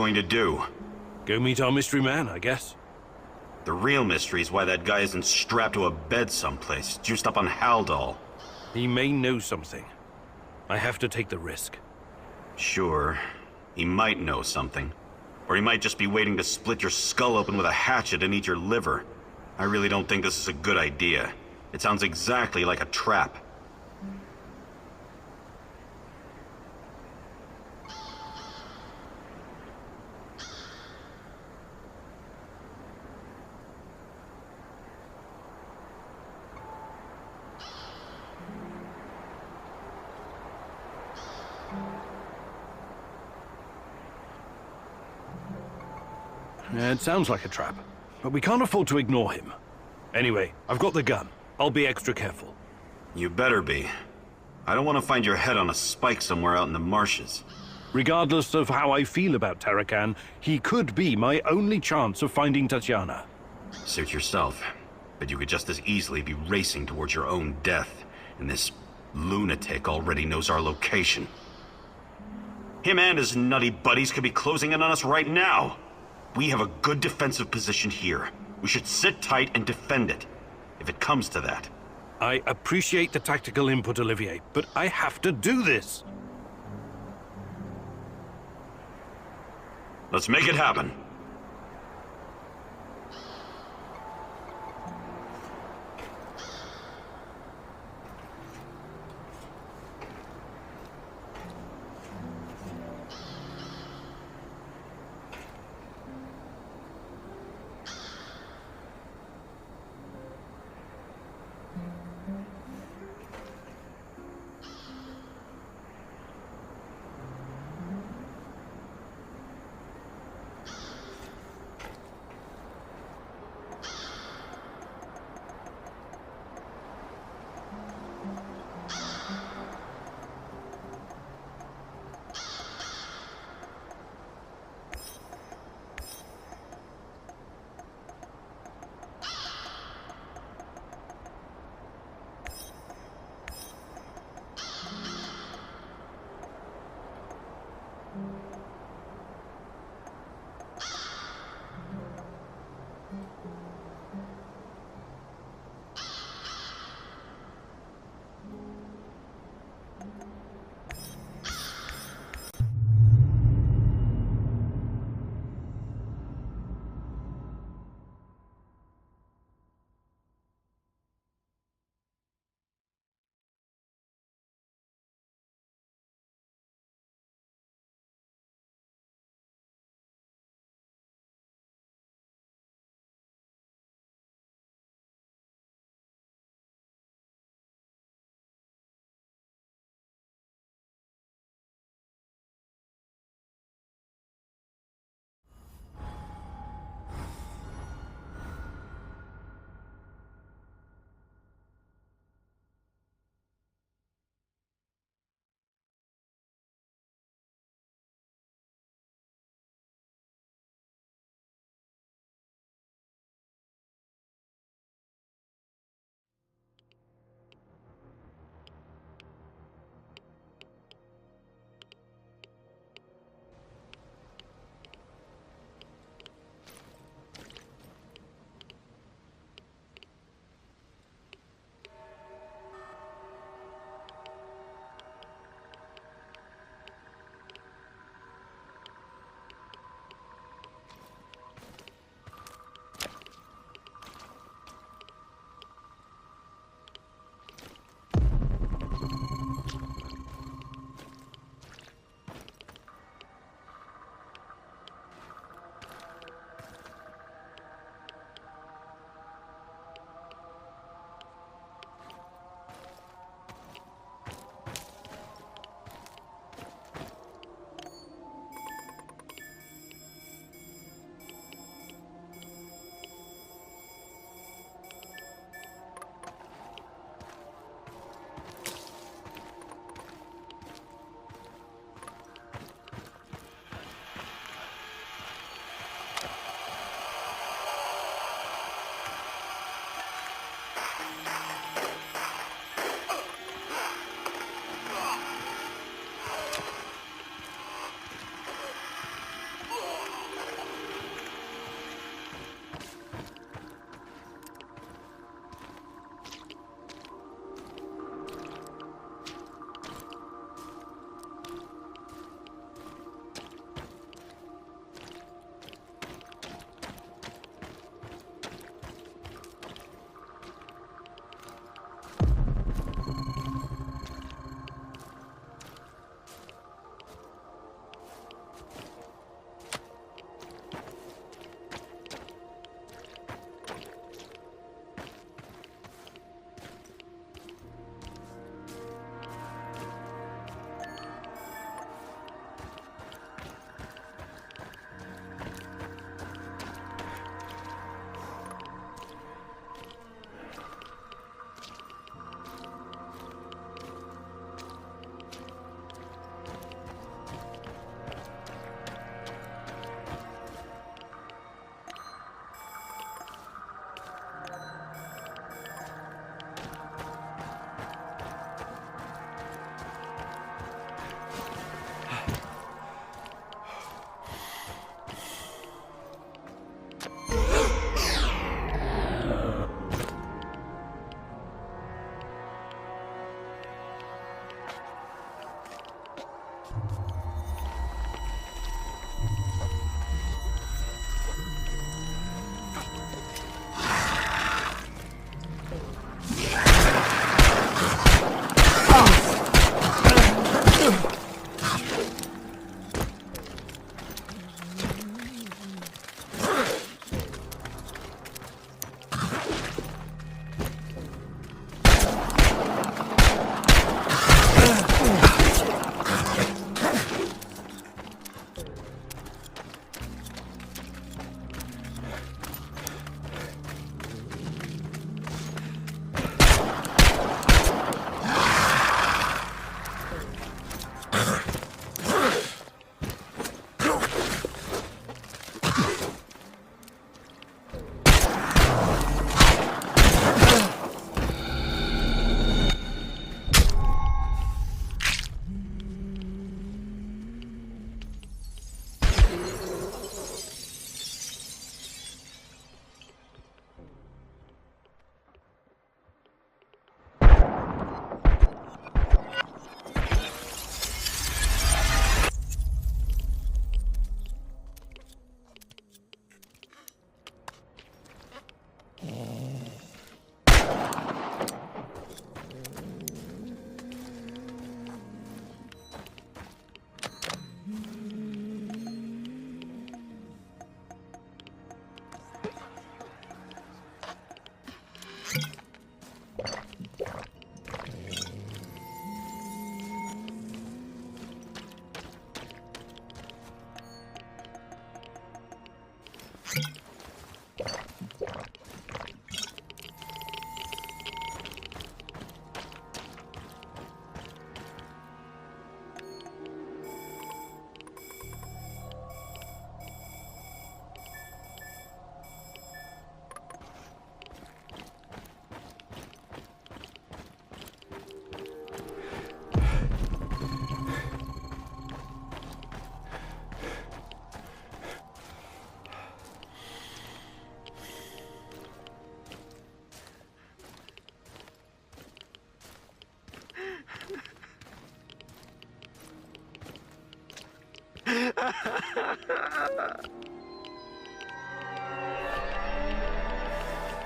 going to do? Go meet our mystery man, I guess. The real mystery is why that guy isn't strapped to a bed someplace, juiced up on Haldol. He may know something. I have to take the risk. Sure, he might know something. Or he might just be waiting to split your skull open with a hatchet and eat your liver. I really don't think this is a good idea. It sounds exactly like a trap. It sounds like a trap, but we can't afford to ignore him. Anyway, I've got the gun. I'll be extra careful. You better be. I don't want to find your head on a spike somewhere out in the marshes. Regardless of how I feel about Tarakan, he could be my only chance of finding Tatiana. Suit yourself. But you could just as easily be racing towards your own death, and this lunatic already knows our location. Him and his nutty buddies could be closing in on us right now. We have a good defensive position here. We should sit tight and defend it, if it comes to that. I appreciate the tactical input, Olivier, but I have to do this. Let's make it happen.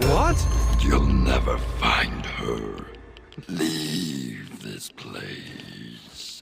What? You'll never find her. Leave this place.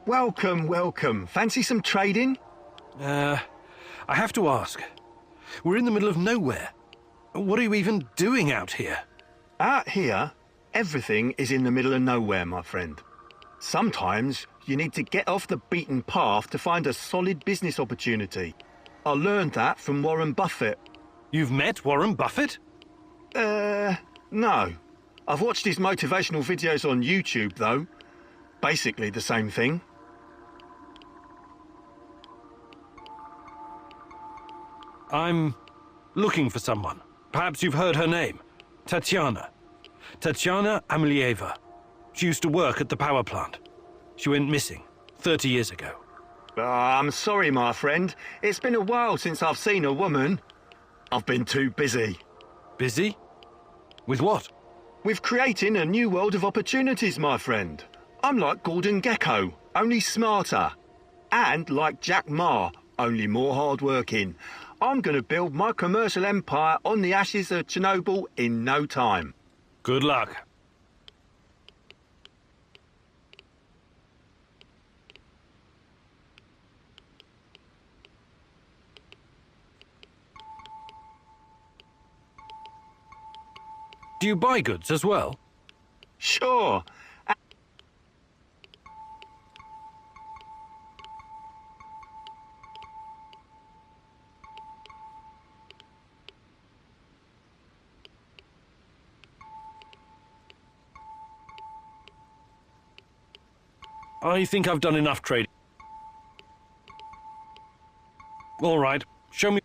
Welcome, welcome. Fancy some trading? I have to ask. We're in the middle of nowhere. What are you even doing out here? Out here, everything is in the middle of nowhere, my friend. Sometimes you need to get off the beaten path to find a solid business opportunity. I learned that from Warren Buffett. You've met Warren Buffett? No. I've watched his motivational videos on YouTube, though. Basically the same thing. I'm looking for someone. Perhaps you've heard her name. Tatiana. Tatiana Amelieva. She used to work at the power plant. She went missing 30 years ago. I'm sorry, my friend. It's been a while since I've seen a woman. I've been too busy. Busy? With what? With creating a new world of opportunities, my friend. I'm like Gordon Gecko, only smarter. And like Jack Ma, only more hard-working. I'm going to build my commercial empire on the ashes of Chernobyl in no time. Good luck. Do you buy goods as well? Sure. I think I've done enough trading. All right, show me.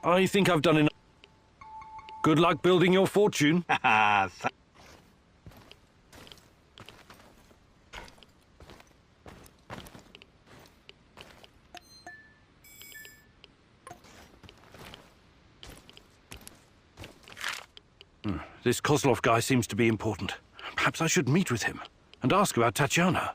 I think I've done enough. Good luck building your fortune. This Kozlov guy seems to be important. Perhaps I should meet with him and ask about Tatiana.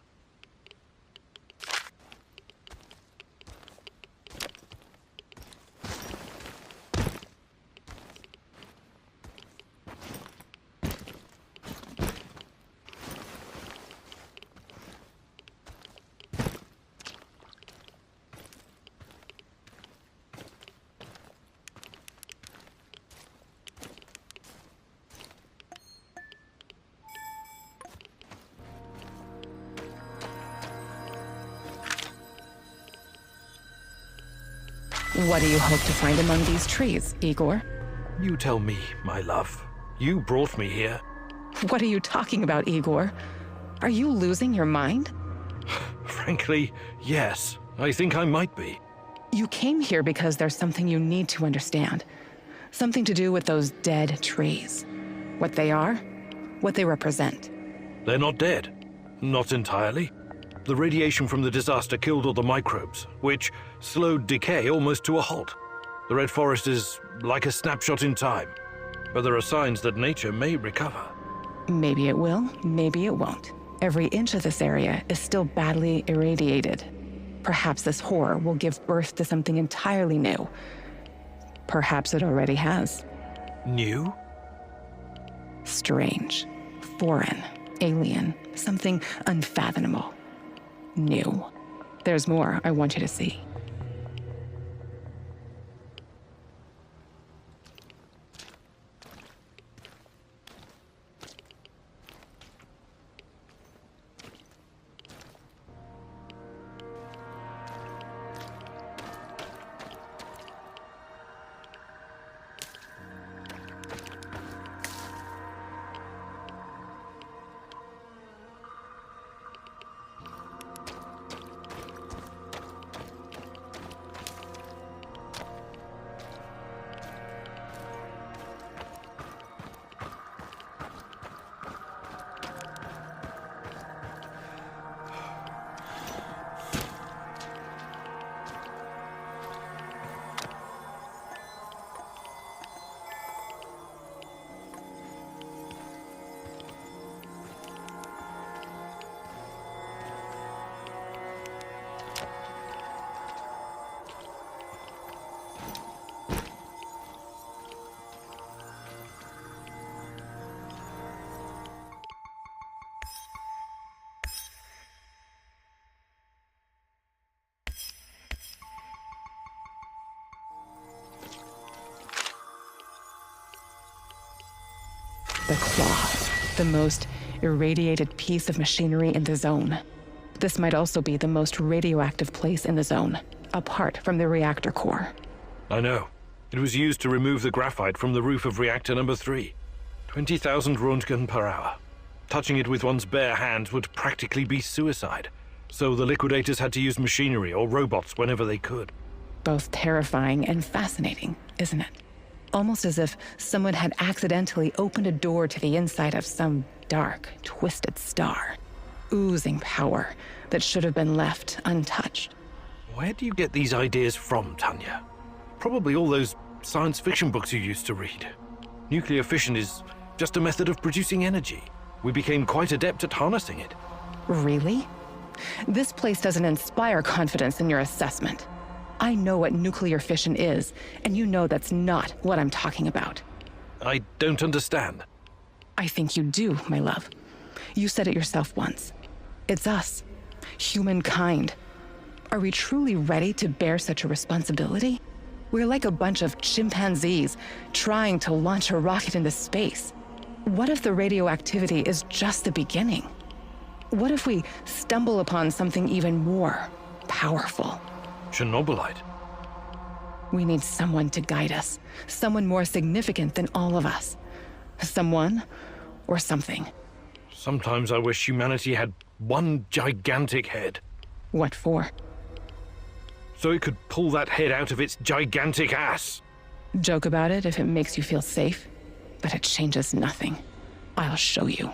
What do you hope to find among these trees, Igor? You tell me, my love. You brought me here. What are you talking about, Igor? Are you losing your mind? Frankly, yes. I think I might be. You came here because there's something you need to understand. Something to do with those dead trees. What they are, what they represent. They're not dead. Not entirely. The radiation from the disaster killed all the microbes, which slowed decay almost to a halt. The Red Forest is like a snapshot in time, but there are signs that nature may recover. Maybe it will, maybe it won't. Every inch of this area is still badly irradiated. Perhaps this horror will give birth to something entirely new. Perhaps it already has. New? Strange, foreign, alien, something unfathomable. New. There's more I want you to see. The claw, the most irradiated piece of machinery in the zone. This might also be the most radioactive place in the zone, apart from the reactor core. I know. It was used to remove the graphite from the roof of reactor number 3. 20,000 Röntgen per hour. Touching it with one's bare hands would practically be suicide. So the liquidators had to use machinery or robots whenever they could. Both terrifying and fascinating, isn't it? Almost as if someone had accidentally opened a door to the inside of some dark, twisted star. Oozing power that should have been left untouched. Where do you get these ideas from, Tanya? Probably all those science fiction books you used to read. Nuclear fission is just a method of producing energy. We became quite adept at harnessing it. Really? This place doesn't inspire confidence in your assessment. I know what nuclear fission is, and you know that's not what I'm talking about. I don't understand. I think you do, my love. You said it yourself once. It's us, humankind. Are we truly ready to bear such a responsibility? We're like a bunch of chimpanzees trying to launch a rocket into space. What if the radioactivity is just the beginning? What if we stumble upon something even more powerful? Chernobylite. We need someone to guide us, someone more significant than all of us. Someone or something. Sometimes I wish humanity had one gigantic head, What for? so it could pull that head out of its gigantic ass. Joke about it if it makes you feel safe, but it changes nothing. I'll show you.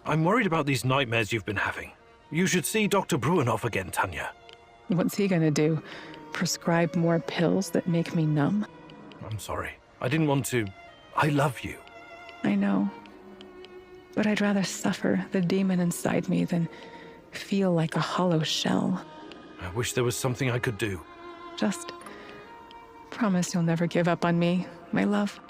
I'm worried about these nightmares you've been having. You should see Dr. Bruinoff again, Tanya. What's he gonna do? Prescribe more pills that make me numb? I'm sorry. I didn't want to. I love you. I know. But I'd rather suffer the demon inside me than feel like a hollow shell. I wish there was something I could do. Just promise you'll never give up on me, my love.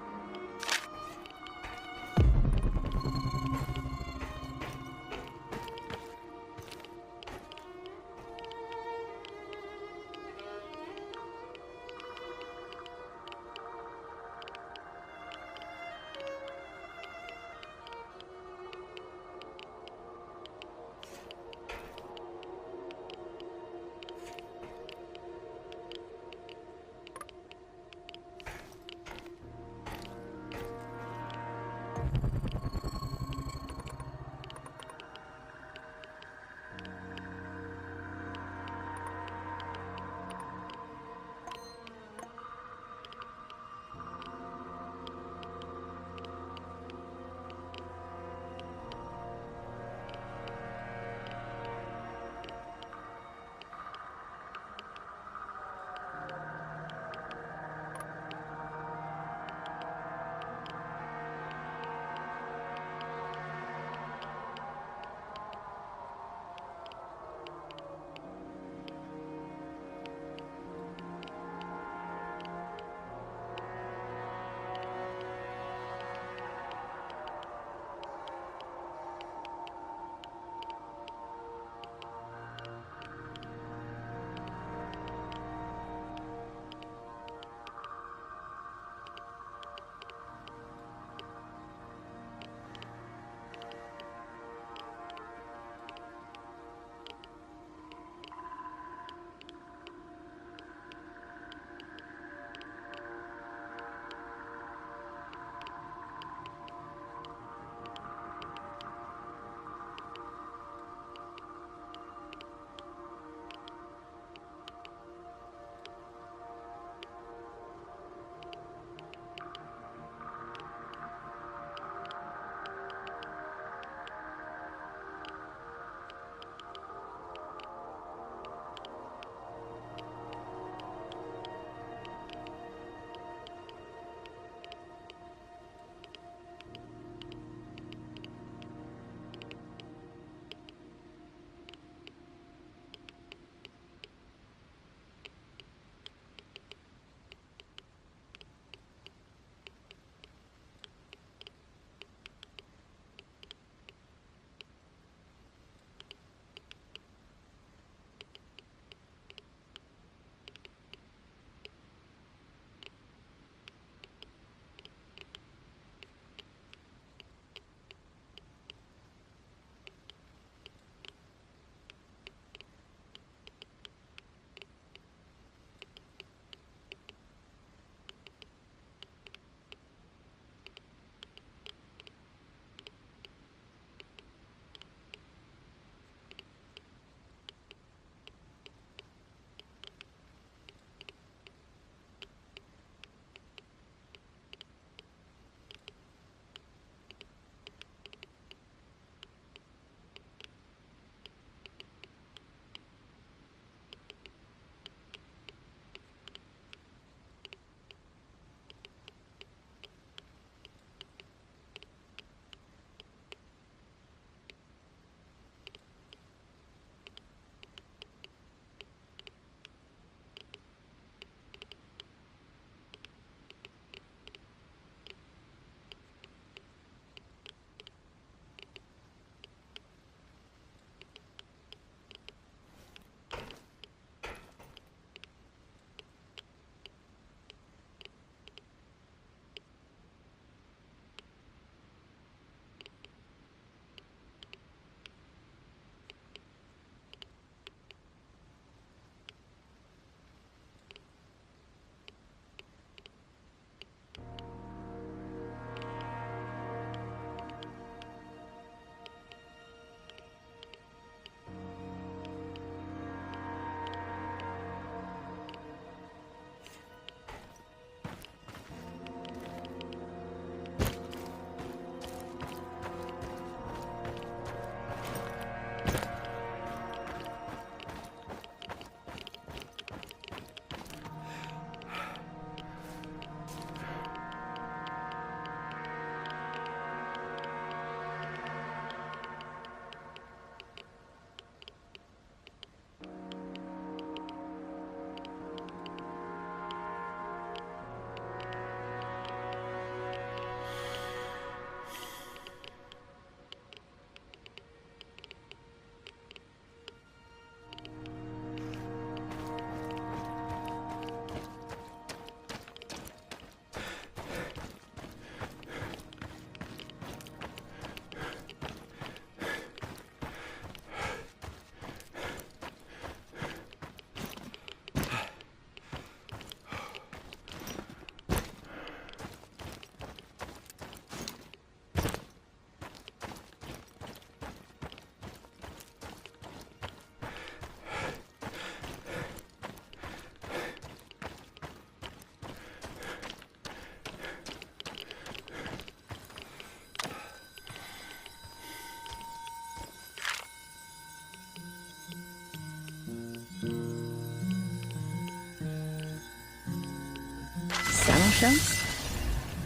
shells?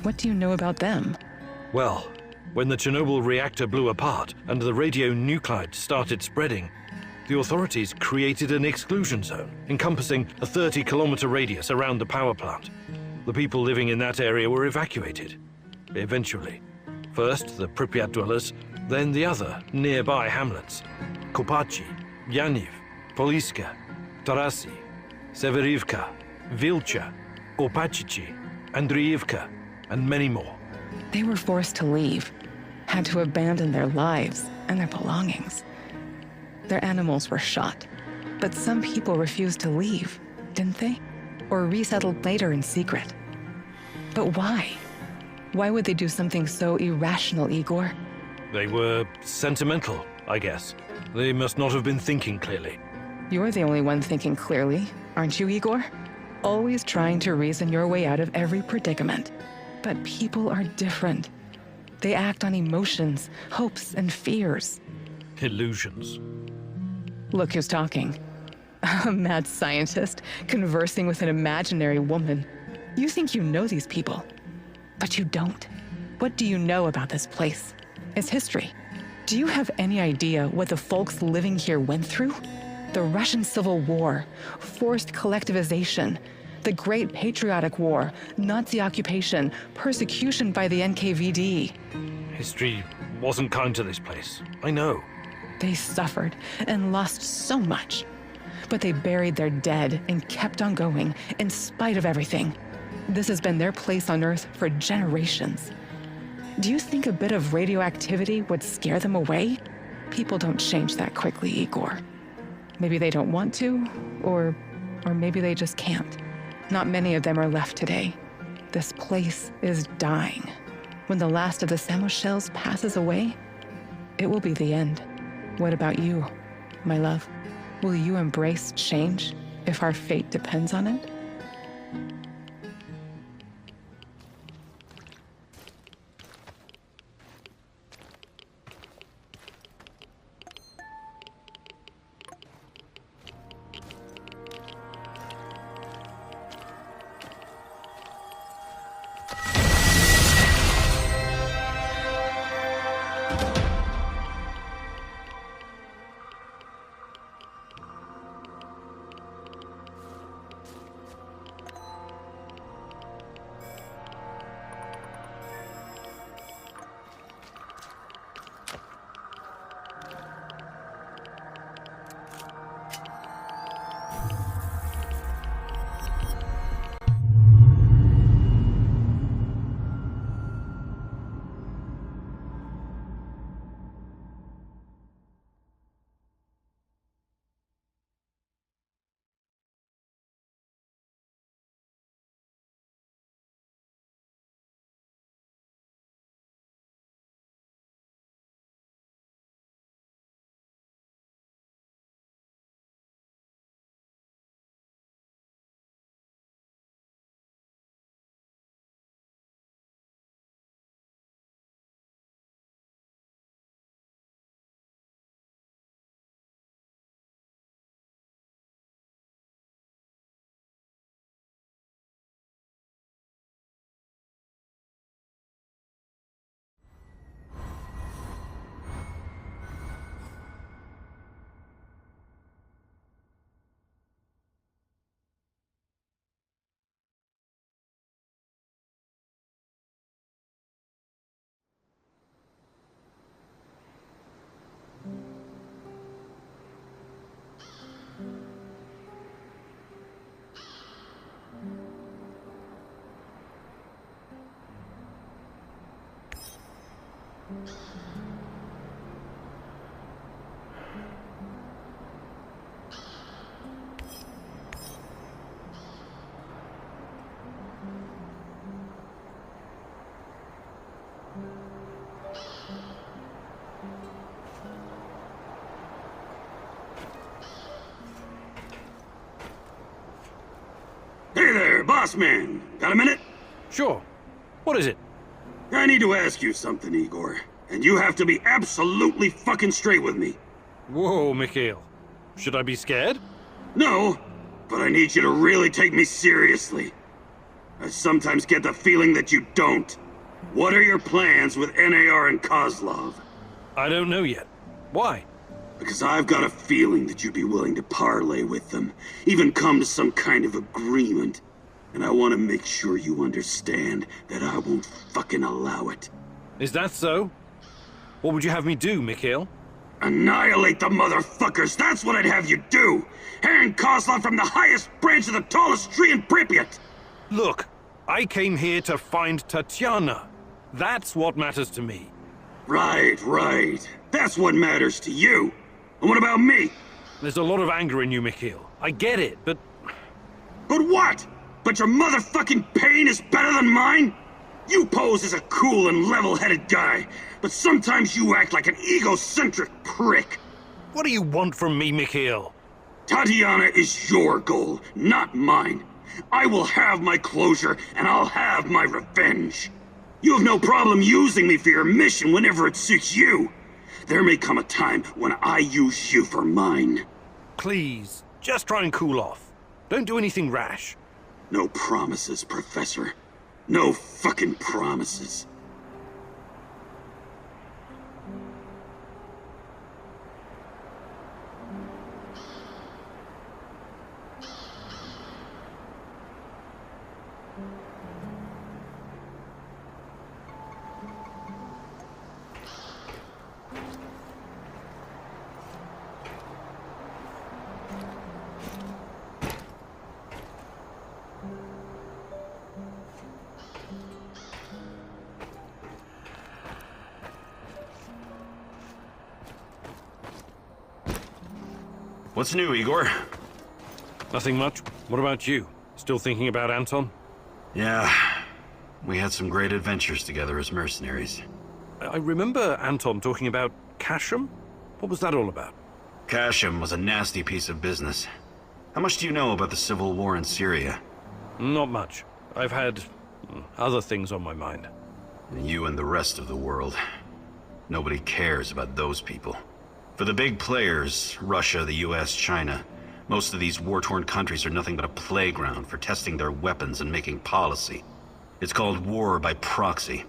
What do you know about them? Well, when the Chernobyl reactor blew apart and the radionuclides started spreading, the authorities created an exclusion zone encompassing a 30-kilometer radius around the power plant. The people living in that area were evacuated. Eventually. First the Pripyat dwellers, then the other nearby hamlets. Kopachi, Yaniv, Poliska, Tarasi, Severivka, Vilcha, Opachichi, Andriivka, and many more. They were forced to leave, had to abandon their lives and their belongings. Their animals were shot, but some people refused to leave, didn't they? Or resettled later in secret. But why? Why would they do something so irrational, Igor? They were sentimental, I guess. They must not have been thinking clearly. You're the only one thinking clearly, aren't you, Igor? Always trying to reason your way out of every predicament. But people are different. They act on emotions, hopes, and fears. Illusions. Look who's talking. A mad scientist conversing with an imaginary woman. You think you know these people, but you don't. What do you know about this place? Its history? Do you have any idea what the folks living here went through? The Russian Civil War, forced collectivization, the Great Patriotic War, Nazi occupation, persecution by the NKVD. History wasn't kind to this place. I know. They suffered and lost so much. But they buried their dead and kept on going in spite of everything. This has been their place on Earth for generations. Do you think a bit of radioactivity would scare them away? People don't change that quickly, Igor. Maybe they don't want to, or maybe they just can't. Not many of them are left today. This place is dying. When the last of the Samos shells passes away, it will be the end. What about you, my love? Will you embrace change if our fate depends on it? Hey there, boss man. Got a minute? Sure. What is it? I need to ask you something, Igor. And you have to be absolutely fucking straight with me. Whoa, Mikhail. Should I be scared? No, but I need you to really take me seriously. I sometimes get the feeling that you don't. What are your plans with NAR and Kozlov? I don't know yet. Why? Because I've got a feeling that you'd be willing to parlay with them, even come to some kind of agreement. And I want to make sure you understand that I won't fucking allow it. Is that so? What would you have me do, Mikhail? Annihilate the motherfuckers, that's what I'd have you do! Hang Kozlov from the highest branch of the tallest tree in Pripyat! Look, I came here to find Tatiana. That's what matters to me. Right. That's what matters to you. And what about me? There's a lot of anger in you, Mikhail. I get it, but... But what? But your motherfucking pain is better than mine? You pose as a cool and level-headed guy, but sometimes you act like an egocentric prick. What do you want from me, Mikhail? Tatiana is your goal, not mine. I will have my closure, and I'll have my revenge. You have no problem using me for your mission whenever it suits you. There may come a time when I use you for mine. Please, just try and cool off. Don't do anything rash. No promises, Professor. No fucking promises. What's new, Igor? Nothing much. What about you? Still thinking about Anton? Yeah, we had some great adventures together as mercenaries. I remember Anton talking about Kashem. What was that all about? Kashem was a nasty piece of business. How much do you know about the civil war in Syria? Not much. I've had other things on my mind. You and the rest of the world. Nobody cares about those people. For the big players, Russia, the US, China, most of these war-torn countries are nothing but a playground for testing their weapons and making policy. It's called war by proxy.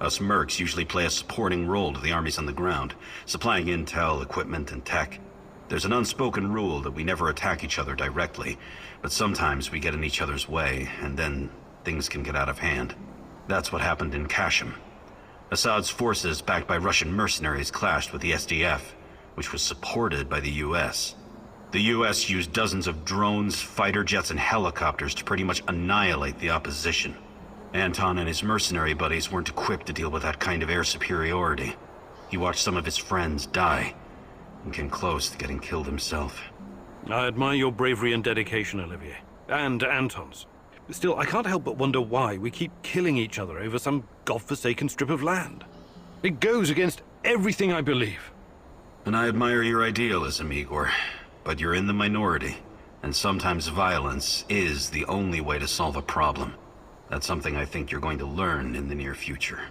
Us mercs usually play a supporting role to the armies on the ground, supplying intel, equipment, and tech. There's an unspoken rule that we never attack each other directly, but sometimes we get in each other's way, and then things can get out of hand. That's what happened in Kashem. Assad's forces, backed by Russian mercenaries, clashed with the SDF, which was supported by the US. The US used dozens of drones, fighter jets, and helicopters to pretty much annihilate the opposition. Anton and his mercenary buddies weren't equipped to deal with that kind of air superiority. He watched some of his friends die, and came close to getting killed himself. I admire your bravery and dedication, Olivier. And Anton's. Still, I can't help but wonder why we keep killing each other over some godforsaken strip of land. It goes against everything I believe. And I admire your idealism, Igor. But you're in the minority, and sometimes violence is the only way to solve a problem. That's something I think you're going to learn in the near future.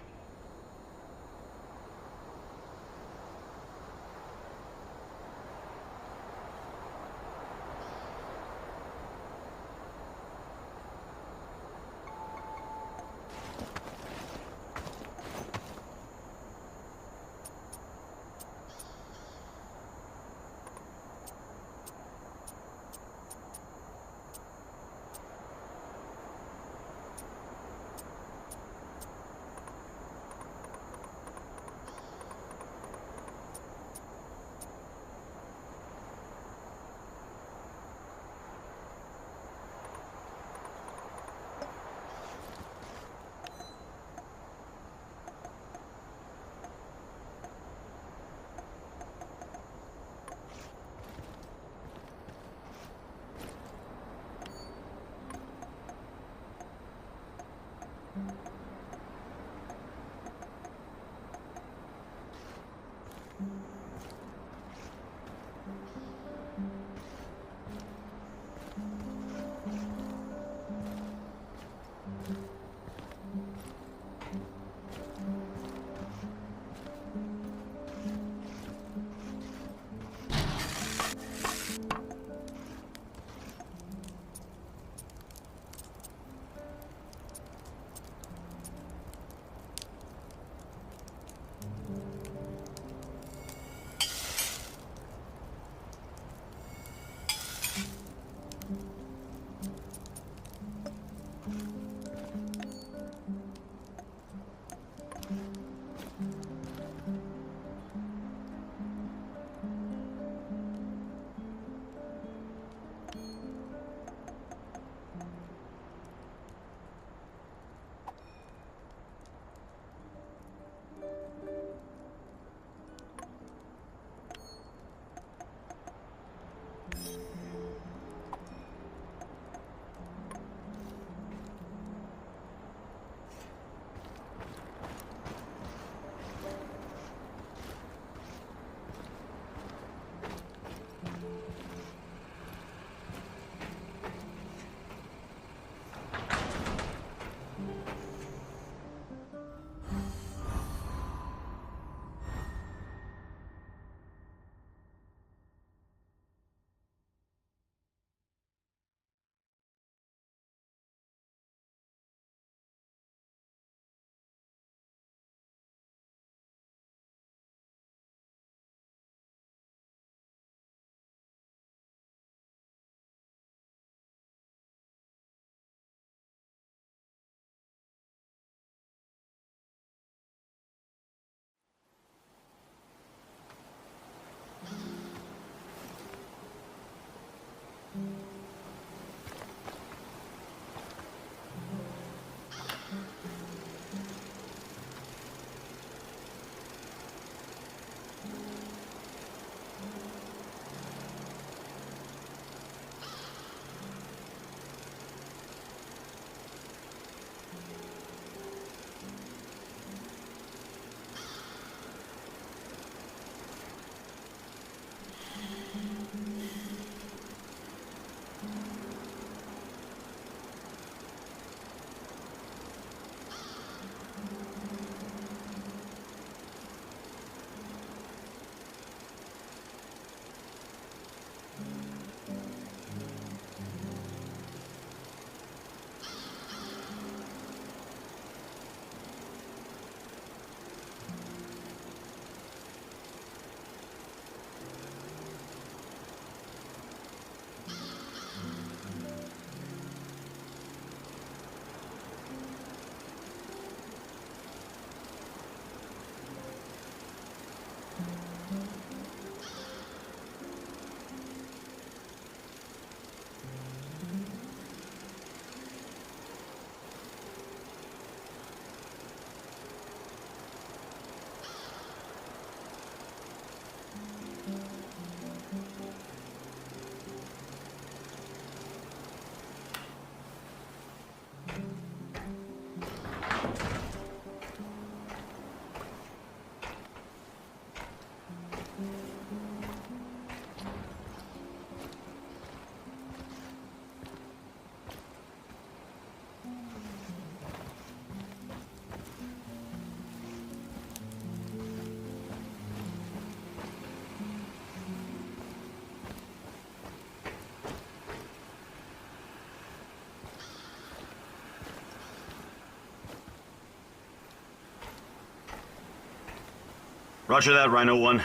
Roger that, Rhino 1.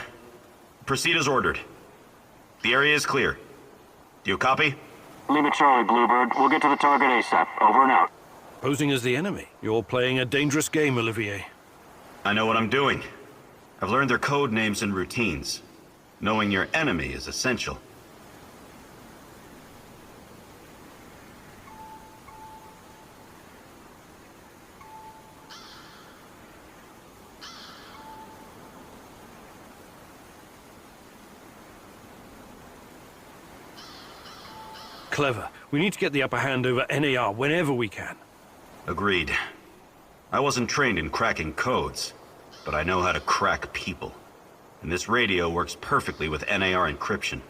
Proceed as ordered. The area is clear. Do you copy? Leave it Charlie, Bluebird. We'll get to the target ASAP. Over and out. Posing as the enemy. You're playing a dangerous game, Olivier. I know what I'm doing. I've learned their code names and routines. Knowing your enemy is essential. Clever. We need to get the upper hand over NAR whenever we can. Agreed. I wasn't trained in cracking codes, but I know how to crack people. And this radio works perfectly with NAR encryption.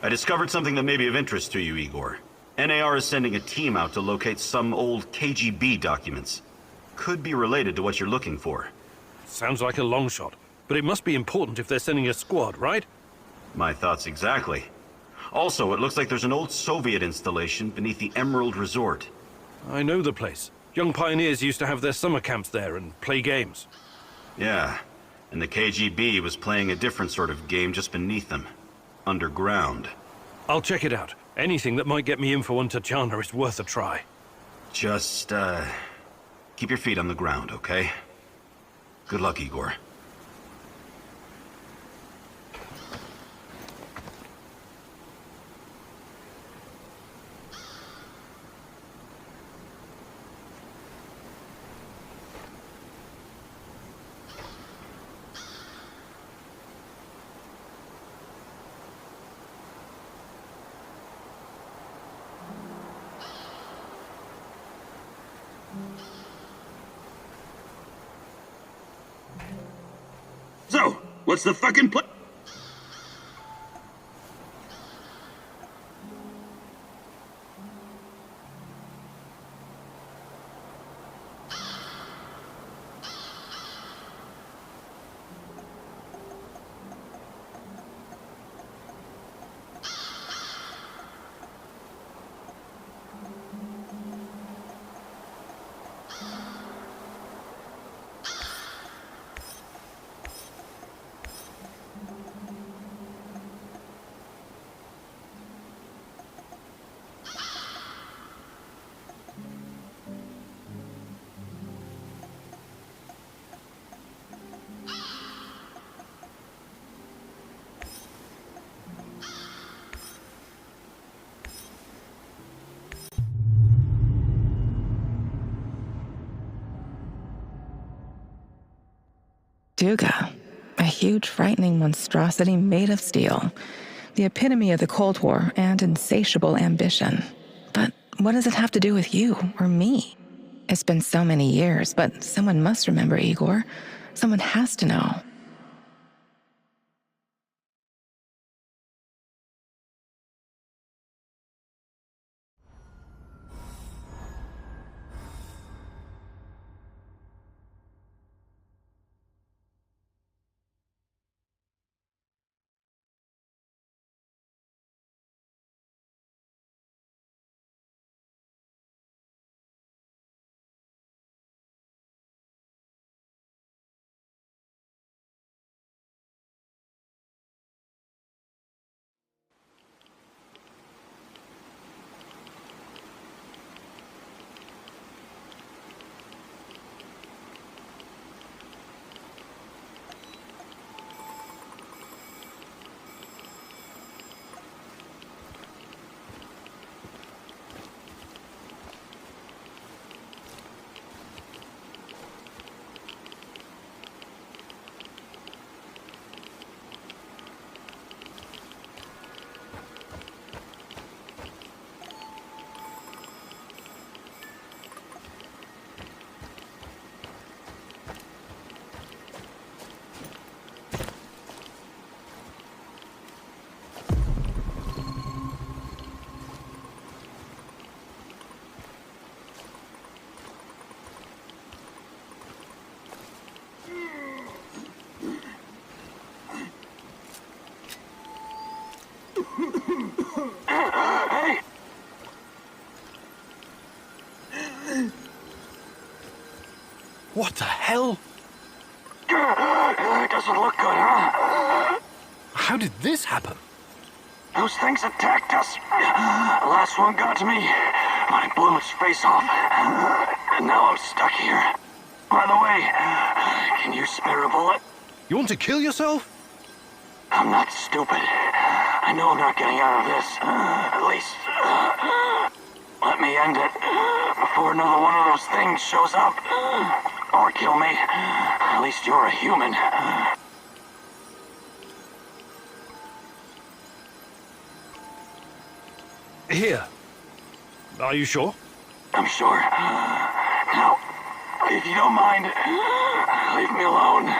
I discovered something that may be of interest to you, Igor. NAR is sending a team out to locate some old KGB documents. Could be related to what you're looking for. Sounds like a long shot, but it must be important if they're sending a squad, right? My thoughts exactly. Also, it looks like there's an old Soviet installation beneath the Emerald Resort. I know the place. Young pioneers used to have their summer camps there and play games. Yeah, and the KGB was playing a different sort of game just beneath them. Underground. I'll check it out. Anything that might get me info on Tatiana is worth a try. Just, keep your feet on the ground, okay? Good luck, Igor. So, what's the fucking plan? Duga, a huge, frightening monstrosity made of steel. The epitome of the Cold War and insatiable ambition. But what does it have to do with you or me? It's been so many years, but someone must remember, Igor. Someone has to know. What the hell? It doesn't look good, huh? How did this happen? Those things attacked us. The last one got to me. I blew its face off. And now I'm stuck here. By the way, can you spare a bullet? You want to kill yourself? I'm not stupid. I know I'm not getting out of this. At least, let me end it before another one of those things shows up. Or kill me. At least you're a human. Here. Are you sure? I'm sure. Now, if you don't mind, leave me alone.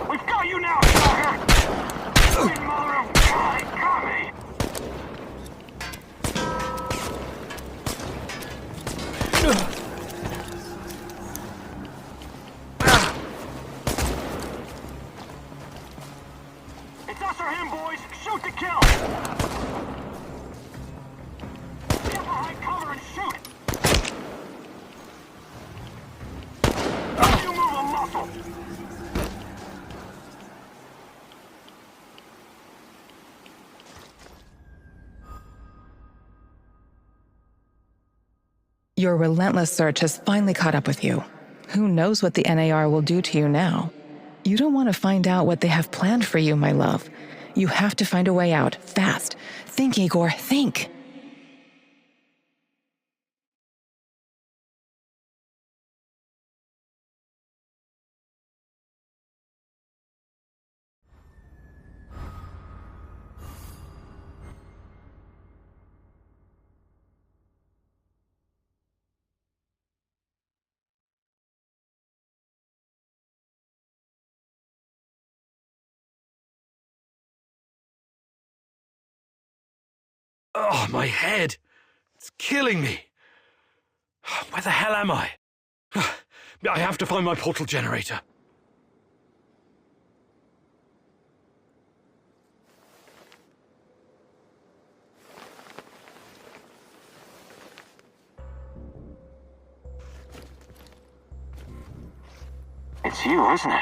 We've got you now, Stalker! Sweet mother of God, it got me! It's us or him, boys! Shoot to kill! Get behind cover and shoot! You move a muscle! Your relentless search has finally caught up with you. Who knows what the NAR will do to you now? You don't want to find out what they have planned for you, my love. You have to find a way out, fast. Think, Igor, think! Oh, my head! It's killing me! Where the hell am I? I have to find my portal generator. It's you, isn't it?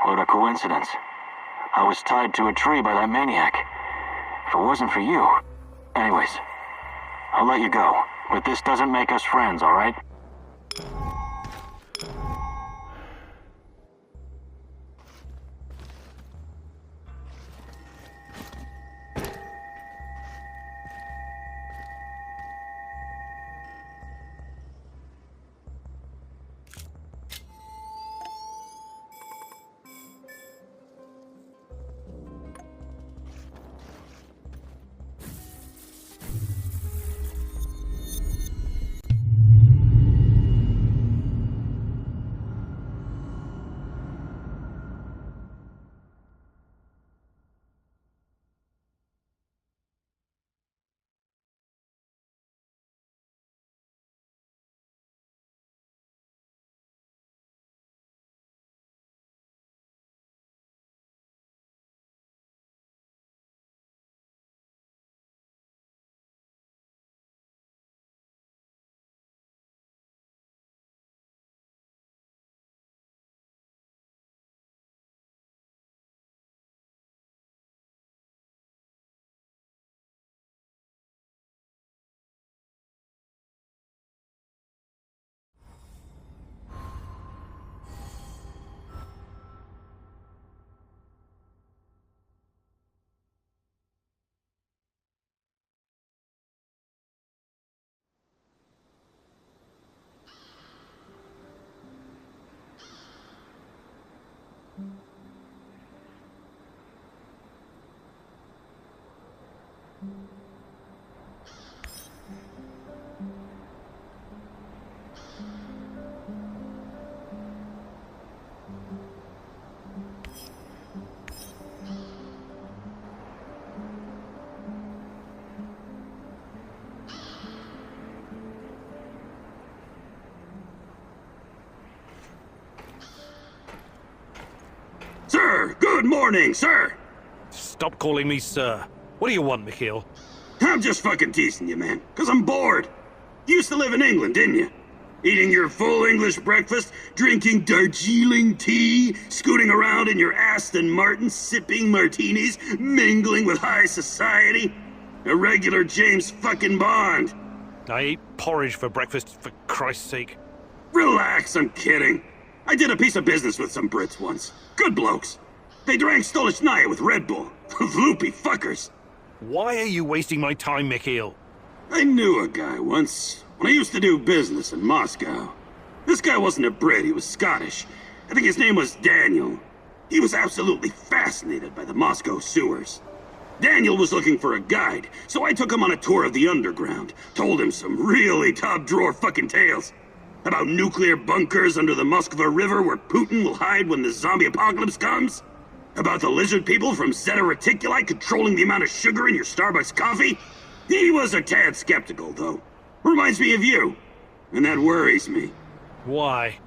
What a coincidence. I was tied to a tree by that maniac. If it wasn't for you... Anyways, I'll let you go, but this doesn't make us friends, alright? Sir, good morning, sir! Stop calling me sir. What do you want, Mikhail? I'm just fucking teasing you, man, because I'm bored. You used to live in England, didn't you? Eating your full English breakfast, drinking Darjeeling tea, scooting around in your Aston Martin, sipping martinis, mingling with high society. A regular James fucking Bond. I ate porridge for breakfast, for Christ's sake. Relax, I'm kidding. I did a piece of business with some Brits once. Good blokes. They drank Stolichnaya with Red Bull. Loopy fuckers. Why are you wasting my time, Mikhail? I knew a guy once, when I used to do business in Moscow. This guy wasn't a Brit, he was Scottish. I think his name was Daniel. He was absolutely fascinated by the Moscow sewers. Daniel was looking for a guide, so I took him on a tour of the underground. Told him some really top-drawer fucking tales. About nuclear bunkers under the Moskva River where Putin will hide when the zombie apocalypse comes. About the lizard people from Zeta Reticuli controlling the amount of sugar in your Starbucks coffee. He was a tad skeptical, though. Reminds me of you. And that worries me. Why?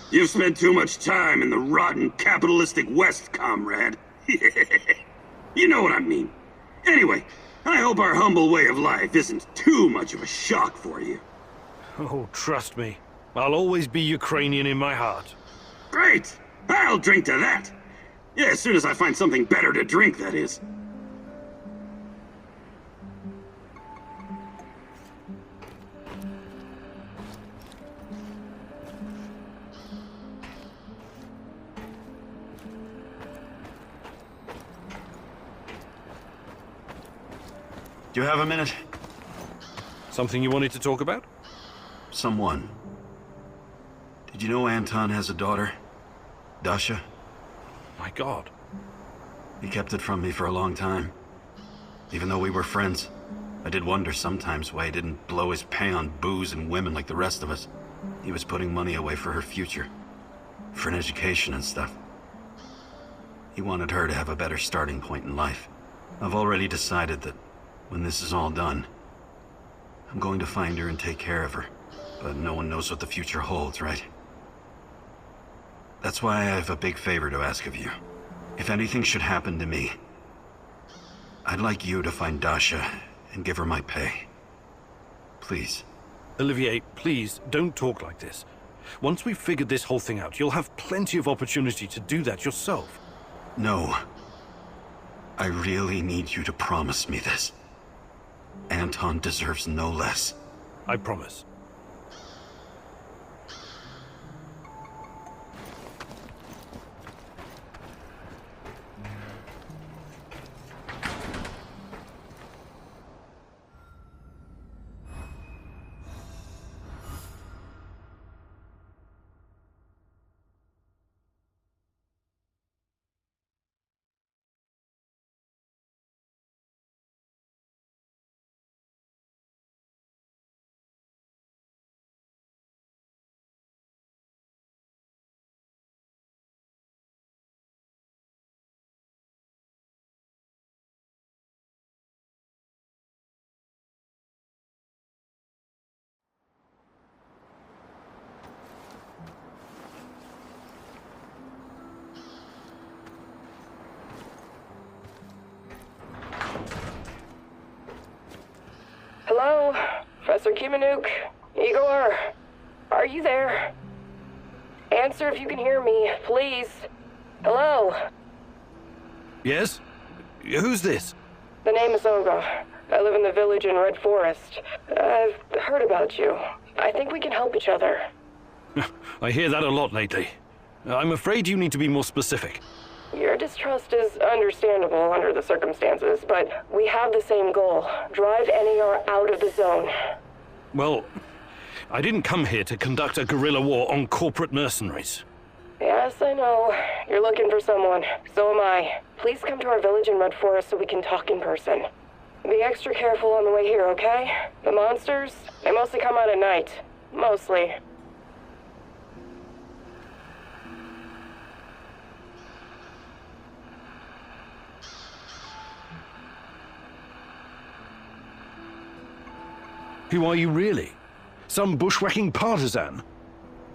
You've spent too much time in the rotten capitalistic West, comrade. You know what I mean. Anyway, I hope our humble way of life isn't too much of a shock for you. Oh, trust me. I'll always be Ukrainian in my heart. Great! I'll drink to that. Yeah, as soon as I find something better to drink, that is. Do you have a minute? Something you wanted to talk about? Someone. Did you know Anton has a daughter? Dasha? My God. He kept it from me for a long time. Even though we were friends, I did wonder sometimes why he didn't blow his pay on booze and women like the rest of us. He was putting money away for her future. For an education and stuff. He wanted her to have a better starting point in life. I've already decided that when this is all done, I'm going to find her and take care of her. But no one knows what the future holds, right? That's why I have a big favor to ask of you. If anything should happen to me, I'd like you to find Dasha and give her my pay. Please. Olivier, please, don't talk like this. Once we've figured this whole thing out, you'll have plenty of opportunity to do that yourself. No. I really need you to promise me this. Anton deserves no less. I promise. Hello? Professor Kimanuk? Igor? Are you there? Answer if you can hear me, please. Hello? Yes? Who's this? The name is Olga. I live in the village in Red Forest. I've heard about you. I think we can help each other. I hear that a lot lately. I'm afraid you need to be more specific. Your distrust is understandable under the circumstances, but we have the same goal. Drive NER out of the zone. Well, I didn't come here to conduct a guerrilla war on corporate mercenaries. Yes, I know. You're looking for someone. So am I. Please come to our village in Red Forest so we can talk in person. Be extra careful on the way here, okay? The monsters, they mostly come out at night. Mostly. Who are you really? Some bushwhacking partisan?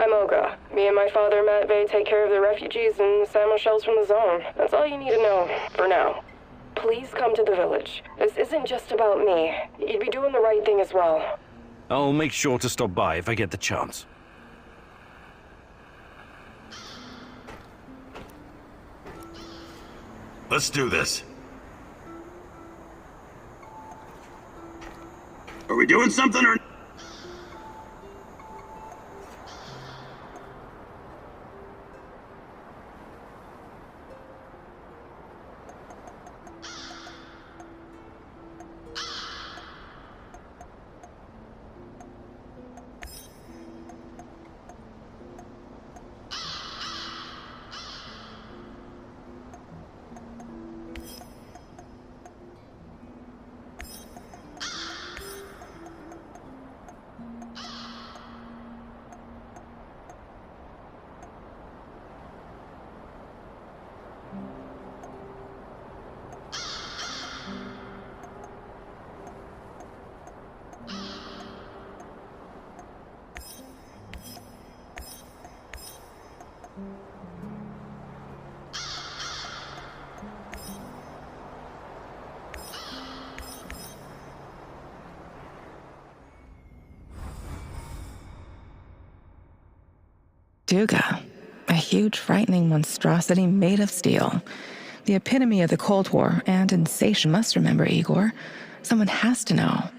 I'm Olga. Me and my father, Matvey, take care of the refugees and ammo shells from the zone. That's all you need to know, for now. Please come to the village. This isn't just about me. You'd be doing the right thing as well. I'll make sure to stop by if I get the chance. Let's do this. Are we doing something or... Duga, a huge, frightening monstrosity made of steel. The epitome of the Cold War and insatiable. Must remember, Igor. Someone has to know.